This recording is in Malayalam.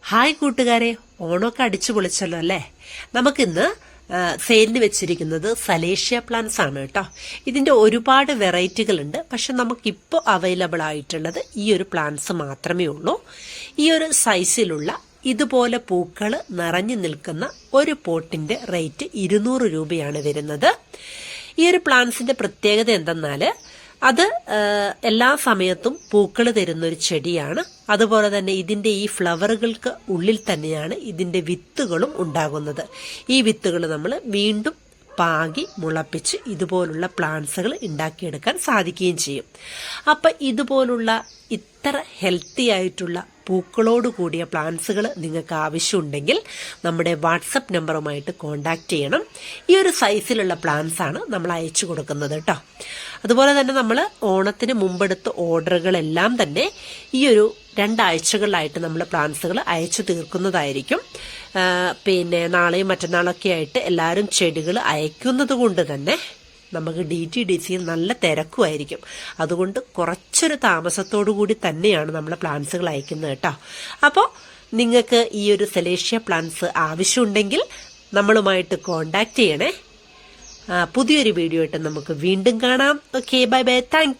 ഹായ് കൂട്ടുകാരെ, ഓണമൊക്കെ അടിച്ചു പൊളിച്ചല്ലോ അല്ലേ. നമുക്കിന്ന് സെയിലിന് വെച്ചിരിക്കുന്നത് സലേഷ്യ പ്ലാന്റ്സ് ആണ് കേട്ടോ. ഇതിന്റെ ഒരുപാട് വെറൈറ്റികളുണ്ട്, പക്ഷെ നമുക്കിപ്പോൾ അവൈലബിൾ ആയിട്ടുള്ളത് ഈ ഒരു പ്ലാന്റ്സ് മാത്രമേ ഉള്ളൂ. ഈ ഒരു സൈസിലുള്ള ഇതുപോലെ പൂക്കൾ നിറഞ്ഞു നിൽക്കുന്ന ഒരു പോട്ടിന്റെ റേറ്റ് 200 രൂപയാണ് വരുന്നത്. ഈ ഒരു പ്ലാന്റ്സിന്റെ പ്രത്യേകത എന്തെന്നാൽ അത് എല്ലാ സമയത്തും പൂക്കൾ തരുന്നൊരു ചെടിയാണ്. അതുപോലെ തന്നെ ഇതിന്റെ ഈ ഫ്ലവറുകൾക്ക് ഉള്ളിൽ തന്നെയാണ് ഇതിന്റെ വിത്തുകളും ഉണ്ടാകുന്നത്. ഈ വിത്തുകൾ നമ്മൾ വീണ്ടും പാകി മുളപ്പിച്ച് ഇതുപോലുള്ള പ്ലാന്റ്സുകൾ ഉണ്ടാക്കിയെടുക്കാൻ സാധിക്കുകയും ചെയ്യും. അപ്പം ഇതുപോലുള്ള ഇത്ര ഹെൽത്തി ആയിട്ടുള്ള പൂക്കളോട് കൂടിയ പ്ലാന്റ്സുകൾ നിങ്ങൾക്ക് ആവശ്യമുണ്ടെങ്കിൽ നമ്മുടെ വാട്സപ്പ് നമ്പറുമായിട്ട് കോൺടാക്ട് ചെയ്യണം. ഈ ഒരു സൈസിലുള്ള പ്ലാന്റ്സ് ആണ് നമ്മൾ അയച്ചു കൊടുക്കുന്നത് കേട്ടോ. അതുപോലെ തന്നെ നമ്മൾ ഓണത്തിന് മുമ്പെടുത്ത ഓർഡറുകളെല്ലാം തന്നെ ഈ ഒരു 2 ആഴ്ചകളിലായിട്ട് നമ്മൾ പ്ലാന്റ്സുകൾ അയച്ചു തീർക്കുന്നതായിരിക്കും. പിന്നെ നാളെയും മറ്റന്നാളൊക്കെ ആയിട്ട് എല്ലാവരും ചെടികൾ അയക്കുന്നത് കൊണ്ട് തന്നെ നമുക്ക് DTDCയിൽ നല്ല തിരക്കുമായിരിക്കും. അതുകൊണ്ട് കുറച്ചൊരു താമസത്തോടു കൂടി തന്നെയാണ് നമ്മൾ പ്ലാന്റ്സുകൾ അയക്കുന്നത് കേട്ടോ. അപ്പോൾ നിങ്ങൾക്ക് ഈ ഒരു സലേഷ്യ പ്ലാന്റ്സ് ആവശ്യമുണ്ടെങ്കിൽ നമ്മളുമായിട്ട് കോൺടാക്ട് ചെയ്യണേ. പുതിയൊരു വീഡിയോ ആയിട്ട് നമുക്ക് വീണ്ടും കാണാം. Okay, bye bye, thank